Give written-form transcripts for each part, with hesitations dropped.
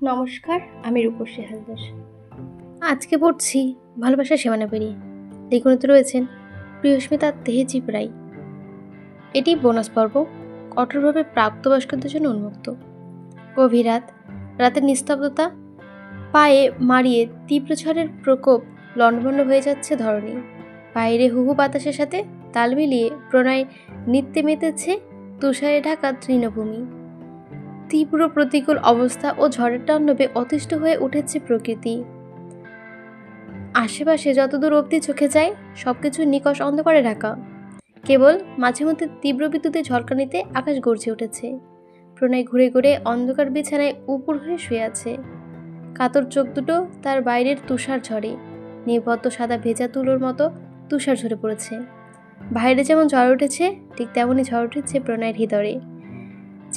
নমস্কার, আমি রূপসী হালদার। আজকে পড়ছি ভালোবাসার সীমানা পেরিয়ে। লেখনীতে রয়েছেন প্রিয়স্মিতা তেহজিব রায়। এটি বোনাস পর্ব, কঠোরভাবে প্রাপ্তবয়স্কদের জন্য উন্মুক্ত। গভীর রাত, রাতের নিস্তব্ধতা, পায়ে মারিয়ে তীব্র ঝড়ের প্রকোপ লণ্ডভণ্ড হয়ে যাচ্ছে ধরণী। বাইরে হুহু বাতাসের সাথে তাল মিলিয়ে প্রণয় নৃত্যে মেতেছে তুষারে ঢাকা তৃণভূমি। তীব্র প্রতিকূল অবস্থা ও ঝড়ের তাণ্ডবে অতিষ্ঠ হয়ে উঠেছে প্রকৃতি। আশেপাশে যতদূর অবধি চোখে যায় সবকিছু নিকষ অন্ধকারে ঢাকা। কেবল মাঝে মধ্যে তীব্র বিদ্যুতের ঝলকানিতে আকাশ গর্জে উঠেছে। প্রণয় ঘুরে ঘুরে অন্ধকার বিছানায় উপুড় হয়ে শুয়ে আছে। কাতর চোখ দুটো তার বাইরের তুষার ঝড়ে নিবদ্ধ সাদা ভেজা তুলোর মতো তুষার ঝরে পড়েছে। বাইরে যেমন ঝড় উঠেছে, ঠিক তেমনই ঝড় উঠেছে প্রণয়ের হৃদয়ে।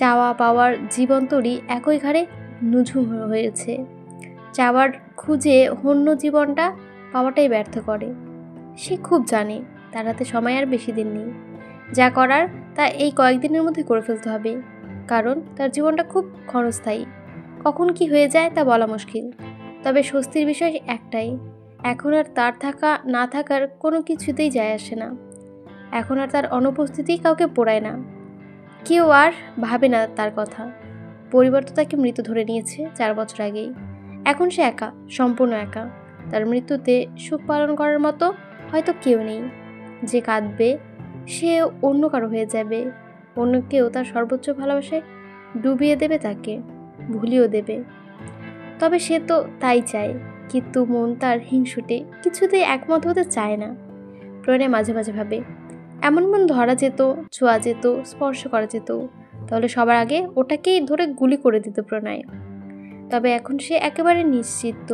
চাওয়া পাওয়ার জীবন্তরই একই ঘাড়ে নুঝুম হয়েছে। চাওয়ার খুঁজে হন্য জীবনটা পাওয়াটাই ব্যর্থ করে। সে খুব জানে তার হাতে সময় আর বেশি দিন নেই। যা করার তা এই কয়েকদিনের মধ্যে করে ফেলতে হবে, কারণ তার জীবনটা খুব ক্ষণস্থায়ী। কখন কি হয়ে যায় তা বলা মুশকিল। তবে স্বস্তির বিষয় একটাই, এখন আর তার থাকা না থাকার কোনো কিছুতেই যায় আসে না। এখন আর তার অনুপস্থিতি কাউকে পোড়ায় না। কেউ আর ভাবে না তার কথা। পরিবার তো তাকে মৃত ধরে নিয়েছে 4 বছর আগেই। এখন সে একা, সম্পূর্ণ একা। তার মৃত্যুতে সুখ পালন করার মতো হয়তো কেউ নেই। যে কাঁদবে সে অন্য কারো হয়ে যাবে। অন্য কেউ তার সর্বোচ্চ ভালোবাসায় ডুবিয়ে দেবে, তাকে ভুলিয়েও দেবে। তবে সে তো তাই চায়, কিন্তু মন তার হিংসুটে, কিছুতেই একমত হতে চায় না। প্রণয় মাঝে মাঝে ভাবে, এমন মন ধরা যেত, ছোঁয়া যেত, স্পর্শ করা যেত, তাহলে সবার আগে ওটাকেই ধরে গুলি করে দিত প্রণয়। তবে এখন সে একেবারে নিশ্চিত,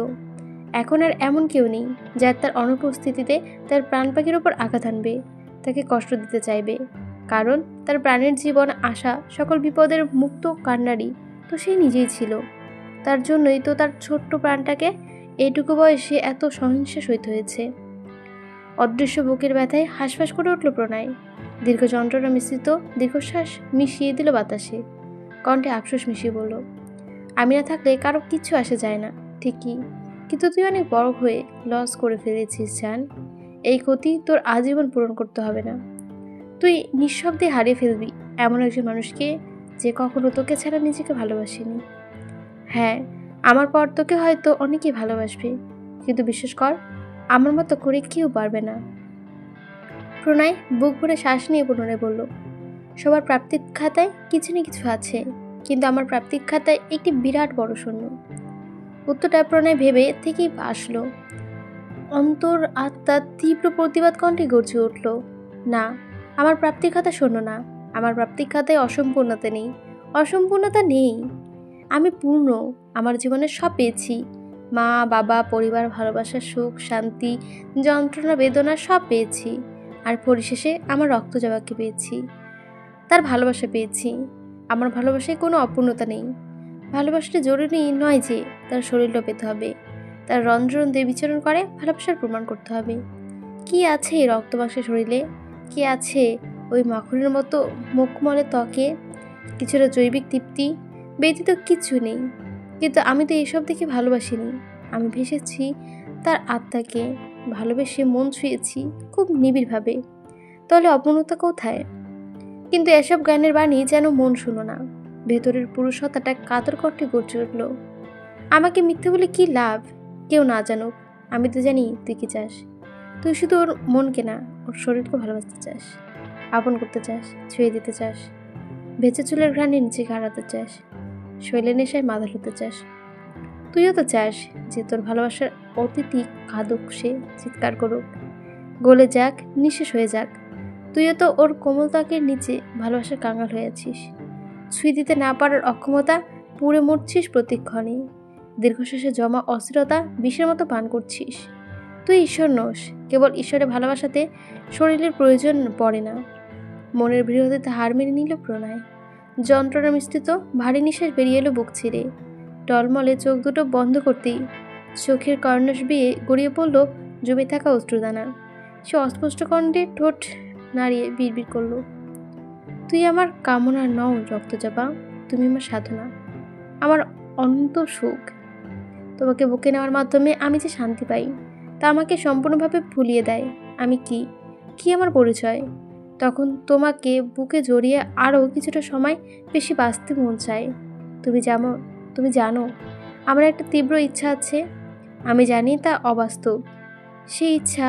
এখন আর এমন কেউ নেই যার তার অনুপস্থিতিতে তার প্রাণ পাখির ওপর আঘাত আনবে, তাকে কষ্ট দিতে চাইবে। কারণ তার প্রাণের জীবন আশা সকল বিপদের মুক্ত কান্নারি তো সে নিজেই ছিল। তার জন্যই তো তার ছোট্ট প্রাণটাকে এইটুকু বয়সে এত সহিংসা সইতে হয়েছে। অদৃশ্য বুকের ব্যথায় হাঁসফাঁস করে উঠল প্রণয়। দীর্ঘ যন্ত্রণা মিশ্রিত দীর্ঘশ্বাস মিশিয়ে দিল বাতাসে। কণ্ঠে আফসোস মিশিয়ে বলল, আমি না থাকলে কারো কিচ্ছু আসে যায় না ঠিকই, কিন্তু তুই অনেক বড় হয়ে লস করে ফেলেছিস জান। এই ক্ষতি তোর আজীবন পূরণ করতে হবে না। তুই নিঃশব্দে হারিয়ে ফেলবি এমন একজন মানুষকে যে কখনো তোকে ছাড়া নিজেকে ভালোবাসেনি। হ্যাঁ, আমার পর তোকে হয়তো অনেকেই ভালোবাসবে, কিন্তু বিশ্বাস কর, আমার মতো করে কেউ পারবে না। প্রণয় বুক ভরে শ্বাস নিয়ে পুনরায় বলল, সবার প্রাপ্তির খাতায় কিছু না কিছু আছে, কিন্তু আমার প্রাপ্তির খাতায় একটি বিরাট বড় শূন্য। উত্তরটা প্রণয় ভেবে থেকেই আসলো। অন্তর আত্মার তীব্র প্রতিবাদ কণ্ঠে গর্জে উঠল, না, আমার প্রাপ্তির খাতা শূন্য না। আমার প্রাপ্তির খাতায় অসম্পূর্ণতা নেই, অসম্পূর্ণতা নেই। আমি পূর্ণ। আমার জীবনে সব পেয়েছি, মা বাবা, পরিবার, ভালোবাসা, সুখ, শান্তি, যন্ত্রণা, বেদনা সব পেয়েছি। আর পরিশেষে আমার রক্ত জবাকে পেয়েছি, তার ভালোবাসা পেয়েছি। আমার ভালোবাসায় কোনো অপূর্ণতা নেই। ভালোবাসাটা জরুরি নয় যে তার শরীরটা পেতে হবে, তার রন্ধ্র দিয়ে বিচরণ করে ভালোবাসার প্রমাণ করতে হবে। কি আছে এই রক্ত মাংসের শরীরে, কি আছে ওই মাখনের মতো মুখমলে ত্বকে, কিছুটা জৈবিক তৃপ্তি ব্যতীত কিছু নেই। কিন্তু আমি তো এইসব দেখে ভালোবাসিনি, আমি ভেসেছি তার আত্মাকে, ভালোবেসে মন ছুঁয়েছি খুব নিবিড়ভাবে। তাহলে অপূর্ণতা কোথায়? কিন্তু এসব গানের বাণী যেন মন শুনো না। ভেতরের পুরুষতাটা কাতর কণ্ঠে গর্জে উঠল, আমাকে মিথ্যে বলে কি লাভ? কেউ না জানুক, আমি তো জানি তুই কি চাস। তুই শুধু ওর মনকে না, ওর শরীরকে ভালোবাসতে চাস, আপন করতে চাস, ছুঁয়ে দিতে চাস, ভেজা চুলের ঘ্রাণে নিচে হারাতে চাস, শৈলের নেশায় মাথা হতে চাস। তুইও তো চাস যে তোর ভালোবাসার অতিথি কাঁদুক, সে চিৎকার করুক, গলে যাক, নিঃশেষ হয়ে যাক। তুইও তো ওর কোমল ত্বকের নিচে ভালোবাসার কাঙাল হয়ে আছিস। ছুঁয়ে দিতে না পারার অক্ষমতা পুড়ে মরছিস প্রতিক্ষণে। দীর্ঘশ্বাসে জমা অস্থিরতা বিষের মতো পান করছিস। তুই ঈশ্বর নোস, কেবল ঈশ্বরের ভালোবাসাতে শরীরের প্রয়োজন পড়ে না। মনের বৃহত্তে হার মেনে নিল প্রণয়। যন্ত্রণা মিশ্রিত ভারী নিঃশ্বাস বেরিয়ে এলো বুক ছিঁড়ে। টলমলে চোখ দুটো বন্ধ করতেই চোখের কর্ণশ বেয়ে গড়িয়ে পড়ল জমে থাকা অশ্রুদানা। সে অস্পষ্ট কণ্ঠে ঠোঁট নাড়িয়ে বিড়বিড় করল, তুই আমার কামনা নও রক্তচাপা, তুমি আমার সাধনা, আমার অনন্ত সুখ। তোমাকে বুকে নেওয়ার মাধ্যমে আমি যে শান্তি পাই তা আমাকে সম্পূর্ণভাবে ভুলিয়ে দেয় আমি কি আমার পরিচয়। তখন তোমাকে বুকে জড়িয়ে আরও কিছুটা সময় বেশি বাঁচতে মন চায়। তুমি জানো তুমি জানো আমার একটা তীব্র ইচ্ছা আছে। আমি জানি তা অবাস্তব। সেই ইচ্ছা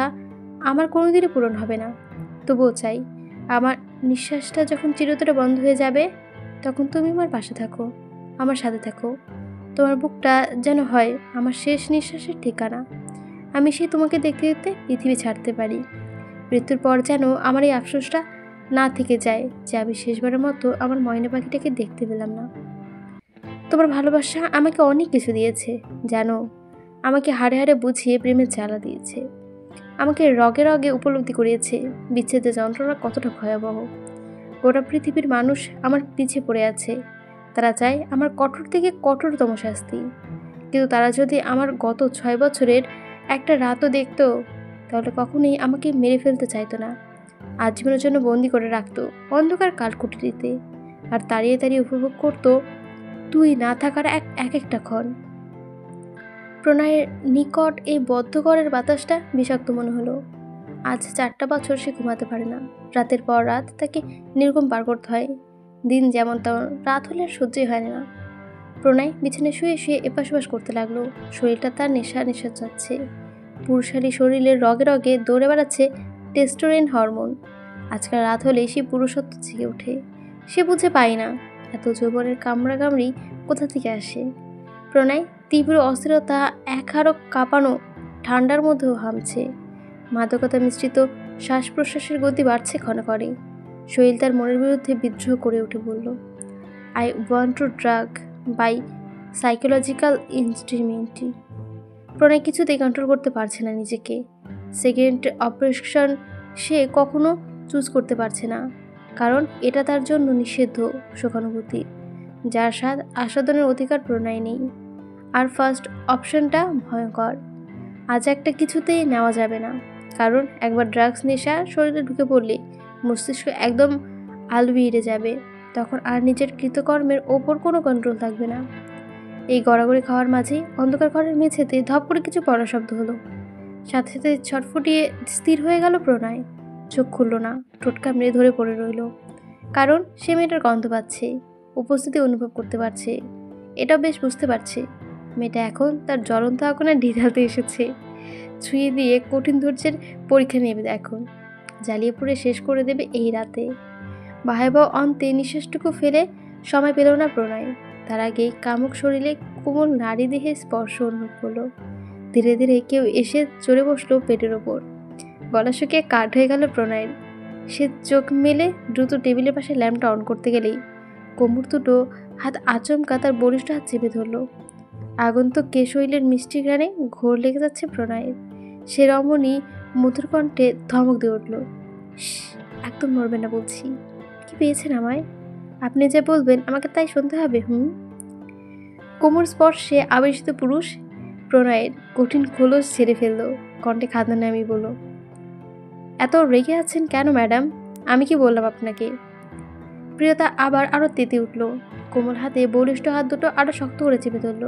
আমার কোনোদিনই পূরণ হবে না। তবুও চাই আমার নিঃশ্বাসটা যখন চিরতরে বন্ধ হয়ে যাবে তখন তুমি আমার পাশে থাকো, আমার সাথে থাকো। তোমার বুকটা যেন হয় আমার শেষ নিঃশ্বাসের ঠিকানা। আমি সেই তোমাকে দেখতে দেখতে পৃথিবী ছাড়তে পারি। মৃত্যুর পর যেন আমার এই আফসোসটা না থেকে যায় যে আমি শেষবারের মতো আমার ময়না পাখিটাকে দেখতে পেলাম না। তোমার ভালোবাসা আমাকে অনেক কিছু দিয়েছে জানো। আমাকে হাড়ে হাড়ে বুঝিয়ে প্রেমের জ্বালা দিয়েছে। আমাকে রগে রগে উপলব্ধি করিয়েছে বিচ্ছেদের যন্ত্রণা কতটা ভয়াবহ। গোটা পৃথিবীর মানুষ আমার পিছে পড়ে আছে। তারা চায় আমার কঠোর থেকে কঠোরতম শাস্তি। কিন্তু তারা যদি আমার গত 6 বছরের একটা রাতও দেখতো তাহলে কখনোই আমাকে মেরে ফেলতে চাইতো না। আজীবনের জন্য বন্দি করে রাখতো অন্ধকার কালকুটিতে, আর তাড়িয়ে তাড়িয়ে উপভোগ করতো তুই না থাকার একটা ক্ষণ। প্রণয়ের নিকট এই বদ্ধঘরের বাতাসটা বিষাক্ত মনে হলো। আজ 4টা বছর সে ঘুমাতে পারে না। রাতের পর রাত তাকে নির্ঘুম পার করতে হয়। দিন যেমন তেমন, রাত হলে আর সহ্যই হয় না। প্রণয় বিছানায় শুয়ে শুয়ে এপাশ ওপাশ করতে লাগলো। শরীরটা তার নেশা নেশা যাচ্ছে। পুরুষালী শরীরের রগে রগে দৌড়ে বেড়াচ্ছে টেস্টোরেন হরমোন। আজকাল রাত হলেই সে পুরুষত্ব জেগে ওঠে। সে বুঝে পায় না এত যৌবনের কামড়াকামড়ি কোথা থেকে আসে। প্রণয় তীব্র অস্থিরতা একহারো কাঁপানো ঠান্ডার মধ্যেও হামছে। মাদকতা মিশ্রিত শ্বাস প্রশ্বাসের গতি বাড়ছে ক্ষণে করে। শরীর তার মনের বিরুদ্ধে বিদ্রোহ করে উঠে বলল, I want to drug by psychological ইনস্ট্রুমেন্টি। প্রণয় কিছুতেই কন্ট্রোল করতে পারছে না নিজেকে। সেকেন্ড অপারেশন সে কখনো চুজ করতে পারছে না, কারণ এটা তার জন্য নিষিদ্ধ সুখানুভূতি, যার স্বাদ আস্বাদনের অধিকার প্রণয় নেই। আর ফার্স্ট অপশনটা ভয়ঙ্কর। আজ একটা কিছুতেই নেওয়া যাবে না, কারণ একবার ড্রাগস নেশা শরীরে ঢুকে পড়লে মস্তিষ্ক একদম আলবিড়ে যাবে। তখন আর নিজের কৃতকর্মের ওপর কোনো কন্ট্রোল থাকবে না। এই গড়াগড়ি খাওয়ার মাঝেই অন্ধকার ঘরের মেঝেতে ধপ করে কিছু পড়া শব্দ হলো। সাথে সাথে ছটফটিয়ে স্থির হয়ে গেল প্রণয়। চোখ খুলল না, ঠোঁট কামড়ে ধরে পড়ে রইল। কারণ সে মেয়েটার গন্ধ পাচ্ছে, উপস্থিতি অনুভব করতে পারছে। এটাও বেশ বুঝতে পারছে মেয়েটা এখন তার জ্বলন্ত আগুনে ঢিধাতে এসেছে। ছুঁয়ে দিয়ে কঠিন ধৈর্যের পরীক্ষা নেবে এখন। জ্বালিয়ে পুড়ে শেষ করে দেবে এই রাতে। ভয়াবহ অন্তে নিঃশ্বাসটুকু ফেলে সময় পেল না প্রণয়। তার আগেই কামুক শরীরে কোমল নারী দেহে স্পর্শ অনুভব করলো। ধীরে ধীরে কেউ এসে চড়ে বসলো পেটের ওপর। গলা শুকিয়ে কাঠ হয়ে গেল প্রণয়ের। সে চোখ মেলে দ্রুত টেবিলের পাশে ল্যাম্পটা অন করতে গেলেই কোমর দুটো হাত আচমকা তার বলিষ্ঠ হাত চেপে ধরল। আগন্তুক কেশৈলের মিষ্টি ঘ্রাণে ঘোর লেগে যাচ্ছে প্রণয়ের। সে রমণী মধুর কণ্ঠে ধমক দিয়ে উঠল, একদম নড়বে না বলছি। কি পেয়েছেন আমায়? আপনি যে বলবেন আমাকে তাই শুনতে হবে। কোমর স্পর্শে আবেশিত পুরুষ প্রণয়ের কঠিন খোলস ছেড়ে ফেলল। কণ্ঠে খাদনা নামিয়ে বলল, এত রেগে আছেন কেন ম্যাডাম? আমি কি বললাম আপনাকে? প্রিয়তা আবার আরো তেতে উঠল। কোমল হাতে বলিষ্ঠ হাত দুটো আরো শক্ত করে চেপে ধরল।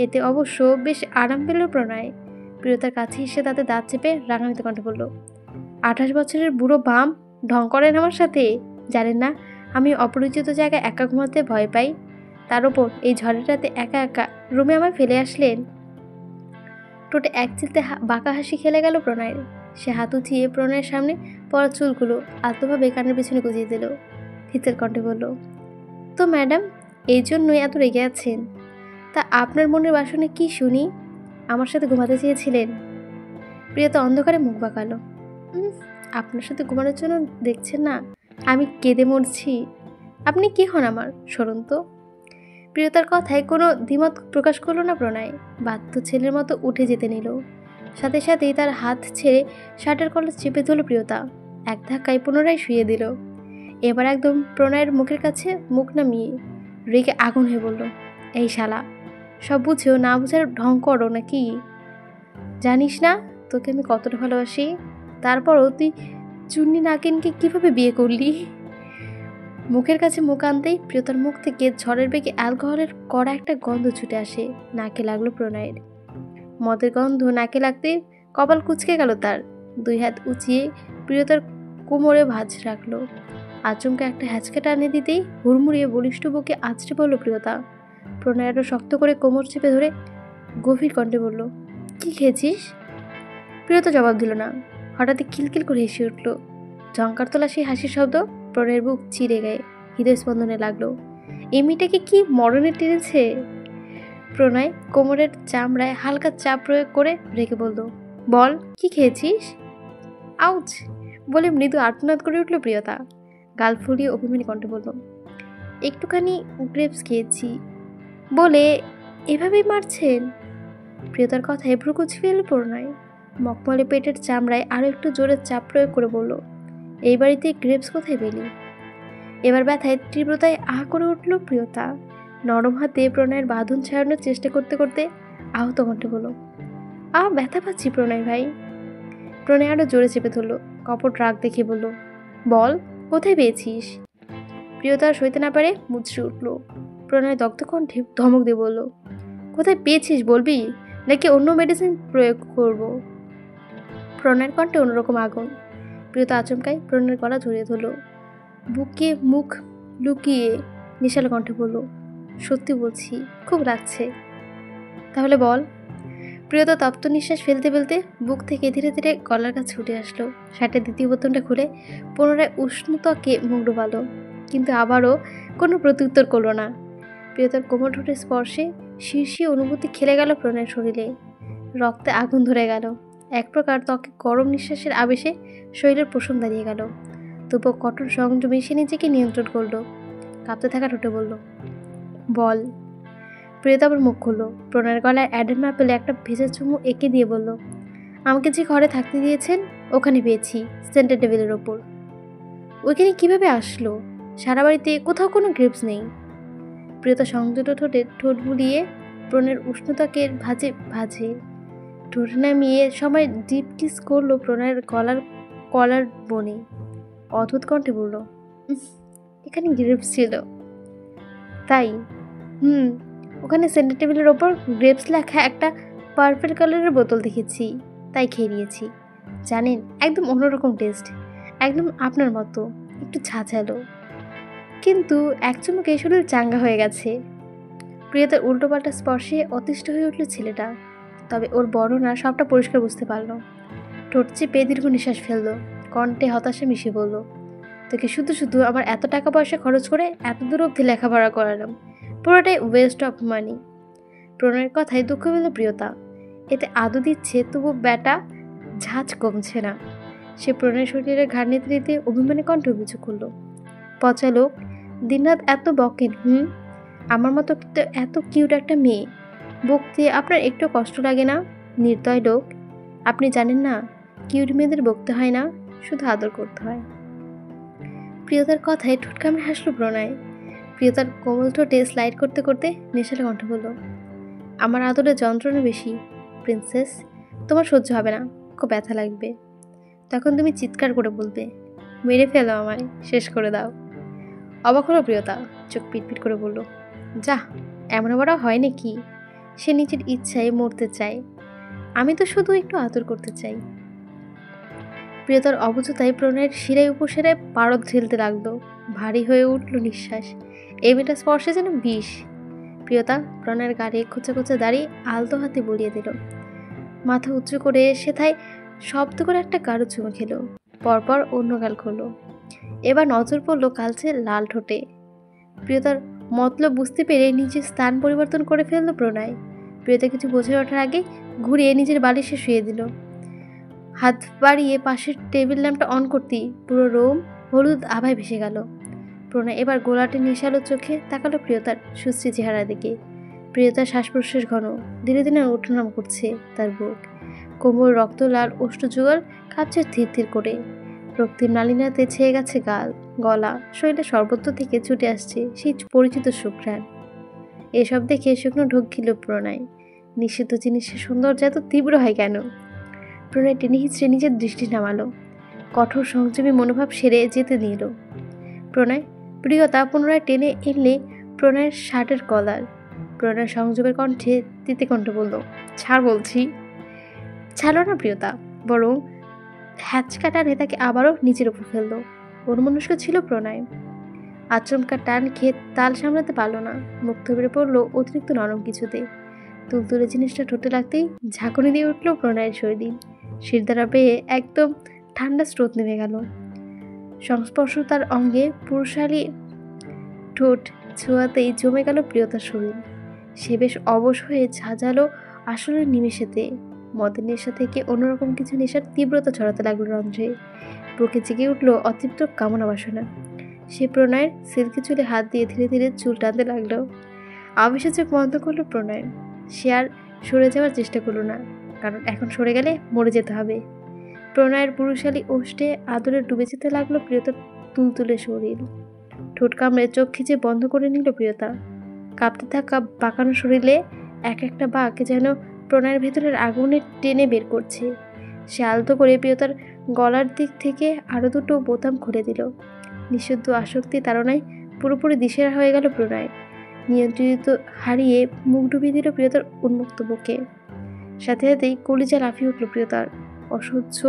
এতে অবশ্য বেশ আরাম পেল প্রণয়। প্রিয়তার কাছে এসে তাতে দাঁত চেপে রাগান্বিত কণ্ঠে বলল, 28 বছরের বুড়ো বাম ঢং করেন আমার সাথে? জানেন না আমি অপরিচিত জায়গায় একা ঘুমাতে ভয় পাই? তার ওপর এই ঝড়ের রাতে একা একা রুমে আমায় ফেলে আসলেন। টোটে এক চিলতে বাঁকা হাসি খেলে গেল প্রণয়ের। সে হাত উঠিয়ে প্রণয়ের সামনে পড়া চুলগুলো আলতোভাবে কানের পেছনে গুজিয়ে দিল। থিতের কণ্ঠে বলল, তো ম্যাডাম এই জন্যই এত রেগে আছেন? তা আপনার মনের বাসনে কি শুনি? আমার সাথে ঘুমাতে চেয়েছিলেন? প্রিয়তা অন্ধকারে মুখ বাঁকালো। আপনার সাথে ঘুমানোর জন্য দেখছেন না আমি কেঁদে মরছি? আপনি কি হন আমার? সরুন তো। প্রিয়তার কথায় কোনো দ্বিমত প্রকাশ করলো না প্রণয়। বাধ্য ছেলের মতো উঠে যেতে নিল। সাথে সাথেই তার হাত ছেড়ে শার্টের কলার চেপে ধরল প্রিয়তা। এক ধাক্কায় পুনরায় শুয়ে দিল। এবার একদম প্রণয়ের মুখের কাছে মুখ নামিয়ে রেগে আগুন হয়ে বলল, এই শালা, সব বুঝেও না বুঝার ঢং করো নাকি? জানিস না তোকে আমি কতটা ভালোবাসি? তারপরও তুই চুন্নি নাকিনকে কিভাবে বিয়ে করলি? মুখের কাছে মুখ আনতেই প্রিয়তার মুখ থেকে ঝড়ের বেগে অ্যালকোহলের কড়া একটা গন্ধ ছুটে আসে। নাকে লাগলো প্রণয়ের। মদের গন্ধ নাকে লাগতেই কপাল কুঁচকে গেল তার। 2 হাত উঁচিয়ে প্রিয়তার কোমরে ভাঁজ রাখলো। আচমকা একটা হ্যাঁচকা টানে দিতেই হুড়মুড়িয়ে বলিষ্ঠ বুকে আছড়ে পড়ল প্রিয়তা। প্রণয় আরো শক্ত করে কোমর চেপে ধরে গভীর কণ্ঠে বলল, কি খেয়েছিস? প্রিয়তা জবাব দিল না। হঠাৎই খিলখিল করে হেসে উঠল। ঝঙ্কার তোলা সেই হাসির শব্দ প্রণয়ের বুক চিরে গায়ে হৃদয় স্পন্দনে লাগলো। এই মেয়েটাকে কি মরণে টেনেছে? প্রণয় কোমরের চামড়ায় হালকা চাপ প্রয়োগ করে রেখে বলল, বল কি খেয়েছিস? আউচ বলে মৃদু আর্তনাদ করে উঠল প্রিয়তা। গাল ফুলিয়ে অভিমানী কণ্ঠে বলল, একটুখানি গ্রেপস খেয়েছি। বলে এভাবেই মারছেন? প্রিয়তার কথায় ভ্রু কুঁচকে এল প্রণয়। মকমলে পেটের চামড়ায় আরো একটু জোরে চাপ প্রয়োগ করে বলল, এই বাড়িতে গ্রেপস কোথায় পেলি? এবার ব্যথায় তীব্রতায় আহ করে উঠল প্রিয়তা। নরম হাতে প্রণয়ের বাঁধন ছাড়ানোর চেষ্টা করতে করতে আহত কণ্ঠে বলল, ব্যথা পাচ্ছি প্রণয় ভাই। প্রণয় আরো জোরে চেপে ধরল। কপট রাগ দেখে বলল, বল কোথায় পেয়েছিস? প্রিয়তা সইতে না পারে মুচড়ে উঠল। প্রণয় দগ্ধ কণ্ঠে ধমক দিয়ে বলল, কোথায় পেয়েছিস বলবি, নাকি অন্য মেডিসিন প্রয়োগ করব? প্রণয়ের কণ্ঠে অন্যরকম আগুন। প্রিয়তা আচমকাই প্রণয়ের গলা জড়িয়ে ধরল। বুকে মুখ লুকিয়ে নিশাল কণ্ঠে বলল, সত্যি বলছি, খুব লাগছে। তাহলে বল। প্রিয়তা তপ্ত নিঃশ্বাস ফেলতে ফেলতে বুক থেকে ধীরে ধীরে গলার কাছে উঠে আসলো। শার্টের দ্বিতীয় বোতামটা খুলে পুনরায় উষ্ণ ত্বকে মুখ ডোবালো, কিন্তু আবারও কোনো প্রত্যুত্তর করলো না। প্রিয়তার কোমর ঠোঁটের স্পর্শে শীর্ষীয় অনুভূতি খেলে গেল প্রণয়ের শরীরে। রক্তে আগুন ধরে গেল। এক প্রকার ত্বকে গরম নিঃশ্বাসের আবেশে শরীরের পোষণ দাঁড়িয়ে গেল। তবুও কঠোর সংযমে সে নিজেকে নিয়ন্ত্রণ করল। কাঁপতে থাকা ঠোঁটে বলল, বল। প্রিয়তা আবার মুখ খুলল। প্রণয়ের গলায় অ্যাডেন ম্যাপেলে একটা ভেজা চুমু এঁকে দিয়ে বলল, আমাকে যে ঘরে থাকতে দিয়েছেন ওখানে পেয়েছি, সেন্টার টেবিলের ওপর। ওইখানে কিভাবে আসলো? সারা বাড়িতে কোথাও কোনো গ্রেপস নেই। প্রিয়তা সংযত ঠোঁটে ঠোঁট বুলিয়ে প্রণয়ের উষ্ণতাকের ভাজে ঠোঁট নামিয়ে সময় ডিপ কিস করলো প্রণয়ের কলার বনে। অদ্ভুত কণ্ঠে বলল, এখানে গ্রেপস ছিল? তাই? ওখানে সেন্টার টেবিলের ওপর গ্রেপস লেখা একটা পার্পল কালারের বোতল দেখেছি, তাই খেয়ে নিয়েছি। জানেন, একদম অন্যরকম টেস্ট, একদম আপনার মতো, একটু ঝাঁঝালো, কিন্তু এক চুমুকে শরীর চাঙ্গা হয়ে গেছে। প্রিয়তার উল্টোপাল্টা স্পর্শে অতিষ্ঠ হয়ে উঠল ছেলেটা। তবে ওর বর্ণনা সবটা পরিষ্কার বুঝতে পারল। ঠোঁট চেপে দীর্ঘ নিঃশ্বাস ফেলল। কণ্ঠে হতাশা মিশিয়ে বলল, তোকে শুধু শুধু আমার এত টাকা পয়সা খরচ করে এত দূর অবধি লেখাপড়া করালাম, পুরোটাই ওয়েস্ট অফ মানি। প্রণয়ের কথায় দুঃখ পেল প্রিয়তা। এতে আদৌ দিচ্ছে, তবু ব্যাটা ঝাঁজ কমছে না। সে প্রণয়ের শরীরের ঘাড় নিতে নিতে অভিমানী কণ্ঠে অভিযোগ করল, পচা লোক, দিনরাত এত বকেন। আমার মতো এত কিউট একটা মেয়ে বকতে আপনার একটু কষ্ট লাগে না? নির্দয় লোক, আপনি জানেন না কিউট মেয়েদের বকতে হয় না, শুধু আদর করতে হয়। প্রিয়তার কথায় ঠোঁট কামড়ে হাসলো প্রণয়। প্রিয়তার কোমল ঠোঁটে স্লাইড করতে করতে নেশালে কণ্ঠ বলল, আমার আদরের যন্ত্রণা বেশি প্রিন্সেস, তোমার সহ্য হবে না, খুব ব্যথা লাগবে। তখন তুমি চিৎকার করে বলবে, মেরে ফেলো আমায়, শেষ করে দাও। অবাক হলো প্রিয়তা, চোখ পিটপিট করে বলল, যা, এমন আবার হয় নাকি? সে নিজের ইচ্ছায় মরতে চায়, আমি তো শুধু একটু আদর করতে চাই। প্রিয়তার অবুঝতায় প্রণয়ের শিরায় উপশিরায় পারদ ঢেলতে লাগলো। ভারী হয়ে উঠল নিঃশ্বাস। এই মেয়েটা স্পর্শে যেন বিষ। প্রিয়তা প্রণয়ের গাড়ি খোঁচা খোঁচা দাঁড়িয়ে আলতো হাতে বলিয়ে দিল। মাথা উঁচু করে সেথায় শব্দ করে একটা গাঢ় চুমু খেলো। পরপর অন্য গাল খুলল। এবার নজর পড়ল কালচে লাল ঠোঁটে। প্রিয়তার মতলব বুঝতে পেরে নিজের স্থান পরিবর্তন করে ফেলল প্রণয়। প্রিয়তা কিছু বোঝে ওঠার আগে ঘুরিয়ে নিজের বালিশে শুয়ে দিল। হাত বাড়িয়ে পাশের টেবিল ল্যাম্পটা অন করতেই পুরো রুম হলুদ আভায় ভেসে গেল। প্রণয় এবার গোলাটে নেশালো চোখে তাকালো প্রিয়তার সুশ্রী চেহারার দিকে। প্রিয়তার শ্বাস প্রশ্বাস ঘন, ধীরে ধীরে ওঠানাম করছে তার বুক। কোমর রক্ত লাল ওষ্ঠযুগল কাঁপছে ধীর ধীর করে। রক্তিম নালিনাতে ছেয়ে গেছে গাল, গলা, শরীরে সর্বত্র থেকে ছুটে আসছে সেই পরিচিত সুঘ্রাণ। এসব দেখে শুকনো ঢোক গিল প্রণয়। নিষিদ্ধ জিনিসের সৌন্দর্য এত তীব্র হয় কেন? প্রণয় টেনে হিচড়ে নিজের দৃষ্টি নামালো। কঠোর সংযমী মনোভাব সেরে যেতে নিল। প্রণয় প্রিয়তা পুনরায় টেনে এলে প্রণয়ের শার্টের কলার। প্রণয় সংযমের কণ্ঠে তিতে কণ্ঠে বলল, ছাড় বলছি। ছাড়ো না প্রিয়তা, বরং হ্যাচকা টানে তাকে আবারও নিচের উপর ফেলল। অন্যমনস্ক ছিল প্রণয়। আচমকা টান খেয়ে তাল সামলাতে পারল না, মুখ থুবড়ে পড়ল অতিরিক্ত নরম কিছুতে। তুলতুলে জিনিসটা ঠোঁটে লাগতেই ঝাঁকুনি দিয়ে উঠল প্রণয়ের শরীর। শিরদাঁড়া পেয়ে একদম ঠান্ডা স্রোত নেমে গেল। সংস্পর্শ তার অঙ্গে পুরুষালী ঠোঁট ছোঁয়াতেই জমে গেল প্রিয়তার শরীর। সে বেশ অবশ হয়ে ঝাঁঝালো আসলের নিমেষেতে। মদের নেশা থেকে অন্যরকম কিছু নেশার তীব্রতা ছড়াতে লাগলো রন্ধ্রে। বুকে জেগে উঠল অতৃপ্ত কামনা বাসনা। সে প্রণয়ের সিল্কি চুলে হাত দিয়ে ধীরে ধীরে চুল টানতে লাগলো। আবেশে চোখ বন্ধ করলো প্রণয়। সে আর সরে যাওয়ার চেষ্টা করলো না, কারণ এখন সরে গেলে মরে যেতে হবে। প্রণয়ের পুরুষালী ওষ্ঠে আদরে ডুবে যেতে লাগলো প্রিয়তার তুলতুলে শরীর। ঠোঁট কামড়ে চোখ খিচে বন্ধ করে নিল প্রিয়তা। কাঁপতে থাকা বাঁকানো শরীরে এক একটা বাঁক যেন প্রণয়ের ভেতরের আগুনে টেনে বের করছে। সে আলতো করে প্রিয়তার গলার দিক থেকে আরো দুটো বোতাম খুলে দিল। নিঃশুদ্ধ আসক্তি তাড়নায় পুরোপুরি দিশেহারা হয়ে গেল প্রণয়। নিয়ন্ত্রিত হারিয়ে মুখ ডুবিয়ে দিল প্রিয়তার উন্মুক্ত বুকে। সাথে সাথেই কলিজা লাফিয়ে উঠল প্রিয়তার। অসহ্য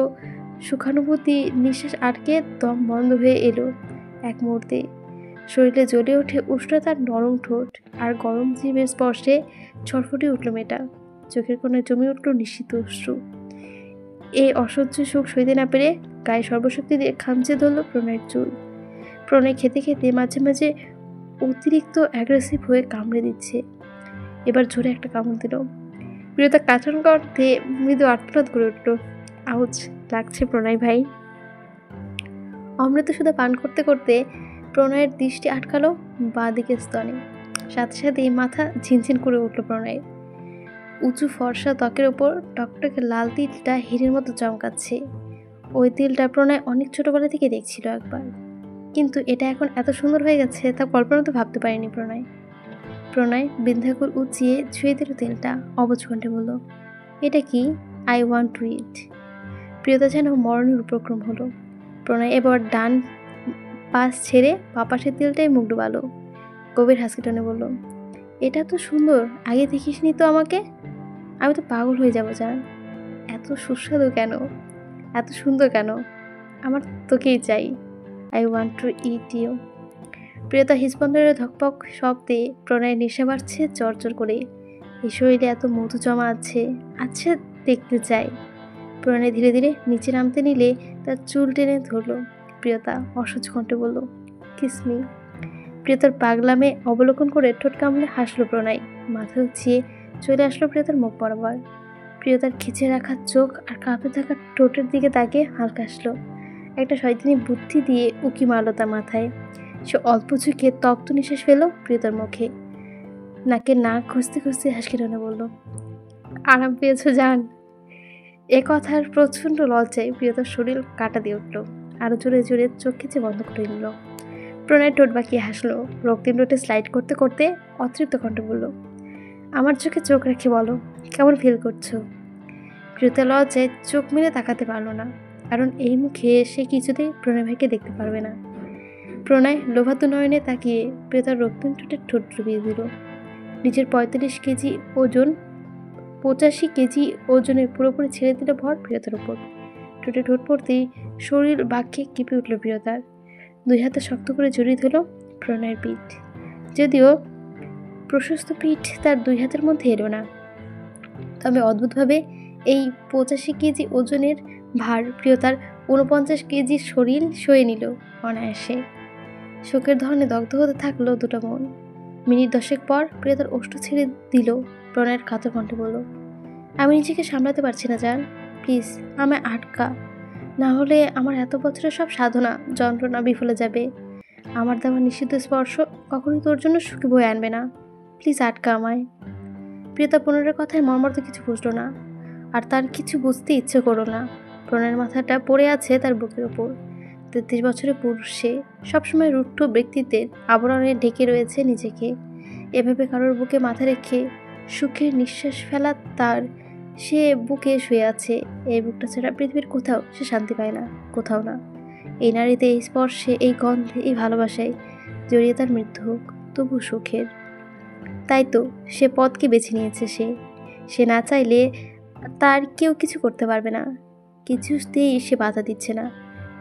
সুখানুভূতি নিঃশ্বাস আটকে দম বন্ধ হয়ে এলো এক মুহূর্তে। শরীরে জ্বলে ওঠে উষ্ণতার নরম ঠোঁট, আর গরম জিভের স্পর্শে ছটফটে উঠল মেয়েটা। চোখের কোণে জমে উঠল নিশ্চিত অশ্রু। এই অসহ্য সুখ সইতে না পেরে গায়ে সর্বশক্তি দিয়ে খামচে ধরল প্রণয়ের চুল। প্রণয় খেতে খেতে মাঝে মাঝে অতিরিক্ত অ্যাগ্রেসিভ হয়ে কামড়ে দিচ্ছে। এবার জোরে একটা কামড় দিল। প্রিয়তা কাঁচন কণ্ঠে মৃদু আর্তনাদ করে উঠল, আউচ লাগছে প্রণয় ভাই। অমৃত সুধা পান করতে করতে প্রণয়ের দৃষ্টি আটকালো বাঁ দিকের স্তনে। সাথে সাথেই মাথা ঝিনঝিন করে উঠল প্রণয়ের। উঁচু ফর্সা ত্বকের ওপর টকটকে লাল তিলটা হীরের মতো চমকাচ্ছে। ওই তিলটা প্রণয় অনেক ছোটবেলা থেকে দেখছিল একবার, কিন্তু এটা এখন এত সুন্দর হয়ে গেছে তা কল্পনা তো ভাবতে পারিনি প্রণয়। প্রণয় বিন্ধ্যাকুল উঁচিয়ে ছুঁয়ে দিল তিলটা, অবুঝ কণ্ঠে বলল, এটা কি? আই ওয়ান্ট টু ইট। প্রিয়তা যেন মরণের উপক্রম হলো। প্রণয় এবার ডান পাশ ছেড়ে পাপাসের তিলটাই মুখ ডুবালো। গভীর হাসি টেনে বলল, এটা তো সুন্দর, আগে দেখিসনি তো আমাকে? আমি তো পাগল হয়ে যাবো জান। এত সুস্বাদু কেন, এত সুন্দর কেন? আমার তোকেই চাই। I want to eat you. Priyata হৃস্পন্দনের ধকপক শব্দে প্রণয়ের নেশা বাড়ছে চরচর করে। এই শরীরে এত মধু জমা আছে, আচ্ছা দেখতে চাই। প্রণয় ধীরে ধীরে নিচে নামতে নিলে তার চুল টেনে ধরল। প্রিয়তা অসহ্য কণ্ঠে বলল, কিসমি। প্রিয়তার পাগলামে অবলোকন করে ঠোঁট কামড়ে হাসলো প্রণয়। মাথা উঁচিয়ে চলে আসলো প্রিয়তার মুখ বরাবর। প্রিয়তার খিচে রাখা চোখ আর কাঁপতে থাকা ঠোঁটের দিকে তাকে হালকা আসলো। একটা শয়তানি বুদ্ধি দিয়ে উকি মারল তার মাথায়। সে অল্প ঝুঁকে তপ্ত নিঃশ্বাস ফেলো প্রিয়তার মুখে। নাকে নাক খুঁজতে খুঁজতে হাসি টেনে বলল, আরাম পেয়েছো জান? এ কথার প্রচণ্ড লজ্জায় প্রিয়তার শরীর কাটা দিয়ে উঠল। আরো জোরে জোরে চোখ খিচে বন্ধ করে নিল। প্রণয় ঠোঁট বাঁকিয়ে হাসলো। রক্তিম ঠোঁটে স্লাইড করতে করতে অতৃপ্ত কণ্ঠে বলল, আমার চোখে চোখ রেখে বলো, কেমন ফিল করছো? প্রিয়তা লজ্জায় চোখ মেলে তাকাতে পারলো না, কারণ এই মুখে সে কিছুতেই প্রণয় ভাইকে দেখতে পারবে না। প্রণয় লোভাতু নয়নে তাকিয়ে প্রিয়তার রক্তিম ঠোঁটে ঠোঁট ডুবিয়ে দিল। নিজের 45 কেজি ওজন 85 কেজি ওজনের পুরোপুরি ছেড়ে দিল ভর প্রিয়তার উপর। ঠোঁটে ঠোঁট পড়তেই শরীর বাক্যে কেঁপে উঠল প্রিয়তার। দুই হাতে শক্ত করে জড়িয়ে ধরল প্রণয়ের পিঠ। যদিও প্রশস্ত পিঠ তার দুই হাতের মধ্যে এলো না, তবে অদ্ভুতভাবে এই 85 কেজি ওজনের ভার প্রিয়তার 49 কেজি শরীর সয়ে নিল অনায়াসে। শোকের ধরনে দগ্ধ হতে থাকলো দুটো মন। মিনিট 10 পর প্রিয়তার ওষ্ঠ ছেড়ে দিল। প্রণয়ের কাতর কণ্ঠে বলল, আমি নিজেকে সামলাতে পারছি না জান, প্লিজ আমায় আটকা, না হলে আমার এত বছরের সব সাধনা যন্ত্রণা বিফলে যাবে। আমার দেওয়া নিষিদ্ধ স্পর্শ কখনোই তোর জন্য সুখী বয়ে আনবে না, প্লিজ আটকা আমায়। প্রিয়তা পুনরের কথায় মর্মর্ত কিছু বুঝলো না, আর তার কিছু বুঝতে ইচ্ছে করলো না। প্রণয়ের মাথাটা পড়ে আছে তার বুকের ওপর। 33 বছরের পুরুষ সে, সবসময় রুদ্ধ ব্যক্তিত্বের আবরণে ঢেকে রয়েছে নিজেকে। এভাবে কারোর বুকে মাথা রেখে সুখের নিঃশ্বাস ফেলা তার, সে বুকে শুয়ে আছে। এই বুকটা ছাড়া পৃথিবীর কোথাও সে শান্তি পায় না, কোথাও না। এই নারীতে, এই স্পর্শে, এই গন্ধে, এই ভালোবাসায় জড়িয়ে তার মৃত্যু হোক, তবু সুখের। তাই তো সে পথকে বেছে নিয়েছে। সে না চাইলে তার কেউ কিছু করতে পারবে না। কিছুতেই সে বাধা দিচ্ছে না,